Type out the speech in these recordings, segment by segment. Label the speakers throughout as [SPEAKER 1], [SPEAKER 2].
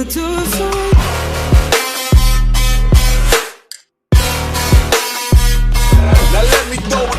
[SPEAKER 1] what to say.
[SPEAKER 2] Now let me throw it.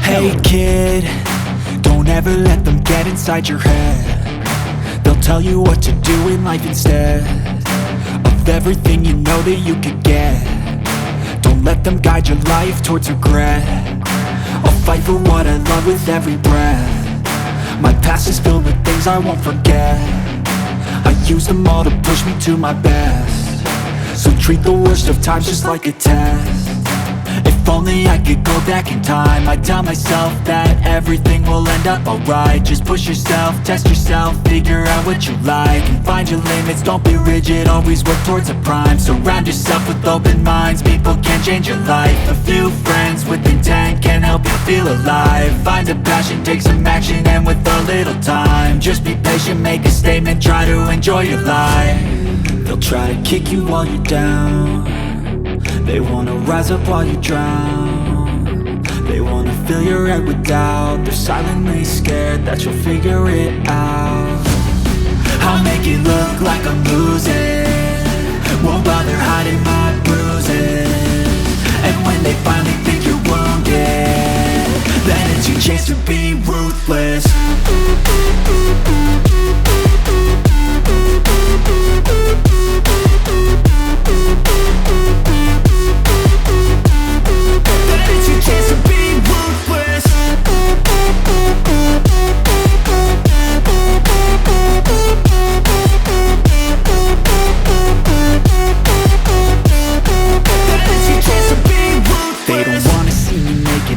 [SPEAKER 3] Hey kid, don't ever let them get inside your head. They'll tell you what to do in life instead of everything you know that you could get. Don't let them guide your life towards regret. I'll fight for what I love with every breath. My past is filled with things I won't forget. I use them all to push me to my best. So treat the worst of times just like a test. If only I could go back in time, I'd tell myself that everything will end up alright. Just push yourself, test yourself, figure out what you like, and find your limits, don't be rigid, always work towards a prime. Surround yourself with open minds, people can change your life. A few friends with intent can help you feel alive. Find a passion, take some action, and with a little time, just be patient, make a statement, try to enjoy your life. They'll try to kick you while you're down. They wanna rise up while you drown. They wanna fill your head with doubt. They're silently scared that you'll figure it out. I'll make it look like I'm losing, won't bother hiding my bruises. And when they finally think you're wounded, then it's your chance to be ruthless.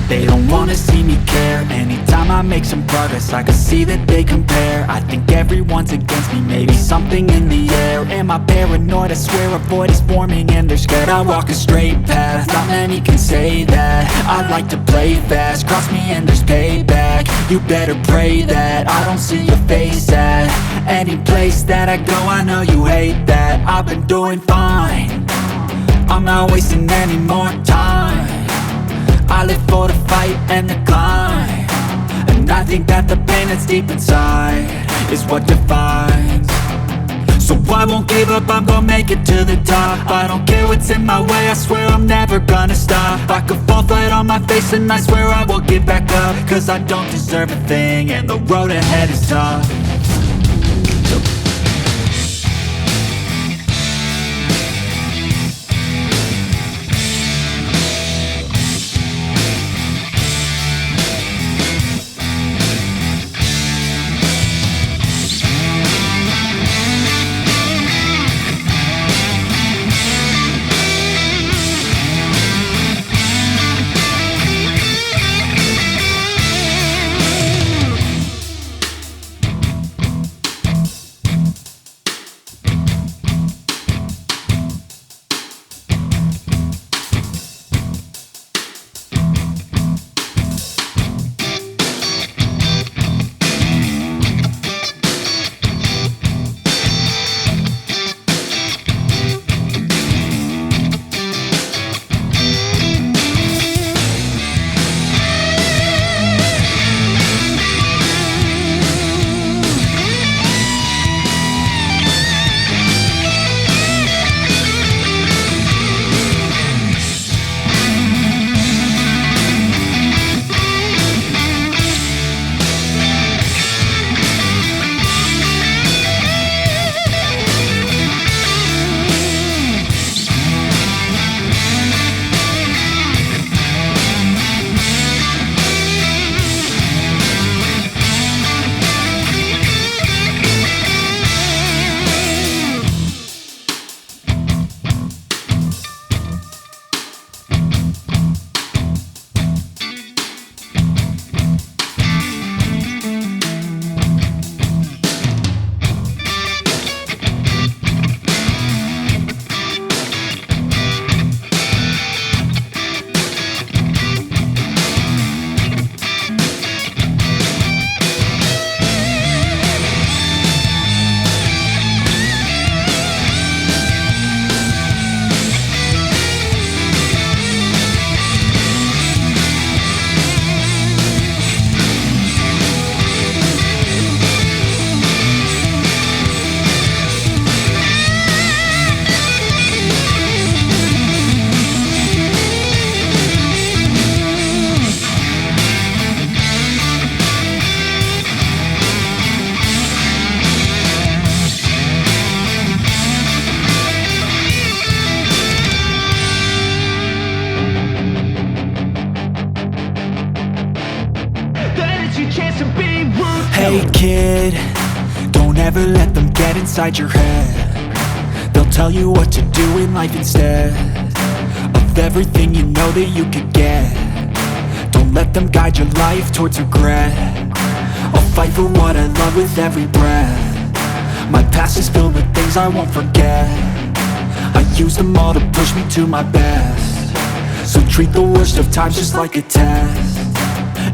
[SPEAKER 3] They don't wanna see me care. Anytime I make some progress, I can see that they compare. I think think everyone's against me. Maybe something in the air. Am I paranoid? I swear a void is forming and they're scared. I walk a straight path, not many can say that. I like to play fast, cross me and there's payback. You better pray that I don't see your face at any place that I go. I know you hate that. I've been doing fine, I'm not wasting any more time. I live for the fight and the climb, and I think that the pain that's deep inside is what defines. So I won't give up, I'm gonna make it to the top. I don't care what's in my way, I swear I'm never gonna stop. I could fall flat on my face and I swear I will get back up, cause I don't deserve a thing and the road ahead is tough. Hey kid, don't ever let them get inside your head. They'll tell you what to do in life instead of everything you know that you could get. Don't let them guide your life towards regret. I'll fight for what I love with every breath. My past is filled with things I won't forget. I use them all to push me to my best. So treat the worst of times just like a test.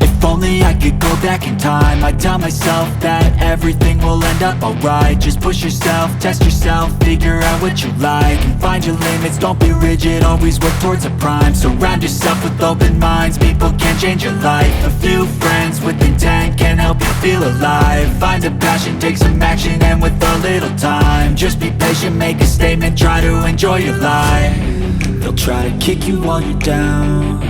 [SPEAKER 3] If only I could go back in time, I'd tell myself that everything will end up alright. Just push yourself, test yourself, figure out what you like, and find your limits, don't be rigid, always work towards a prime. Surround yourself with open minds, people can change your life. A few friends with intent can help you feel alive. Find a passion, take some action, and with a little time, just be patient, make a statement, try to enjoy your life. They'll try to kick you while you're down,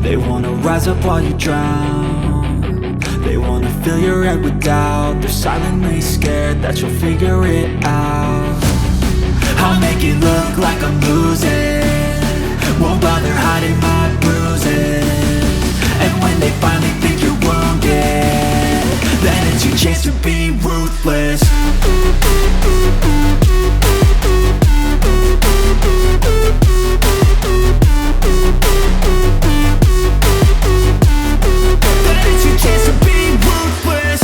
[SPEAKER 3] they wanna rise up while you drown. They wanna fill your head with doubt. They're silently scared that you'll figure it out. I'll make it look like I'm losing, won't bother hiding my bruises. And when they finally think you're wounded, then it's your chance to be ruthless. Chance to be ruthless.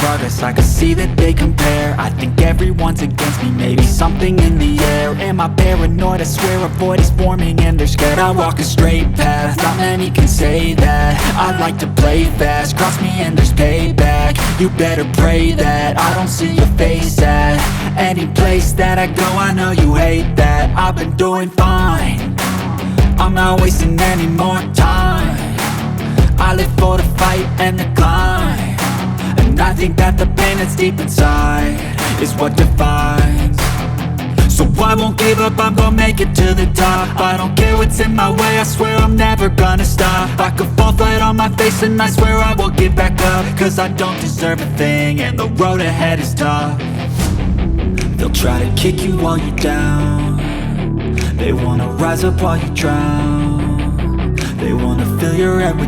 [SPEAKER 3] progress, I can see that they compare. I think everyone's against me, maybe something in the air. Am I paranoid? I swear a void is forming and they're scared. I walk a straight path, not many can say that. I like to play fast, cross me and there's payback. You better pray that I don't see your face at any place that I go. I know you hate that. I've been doing fine, I'm not wasting any more time. I live for the fight and the climb, and I think that the pain that's deep inside is what defines. So I won't give up, I'm gonna make it to the top. I don't care what's in my way, I swear I'm never gonna stop. I could fall flat on my face and I swear I will get back up, cause I don't deserve a thing and the road ahead is tough. They'll try to kick you while you're down, they wanna rise up while you drown, they wanna fill your head with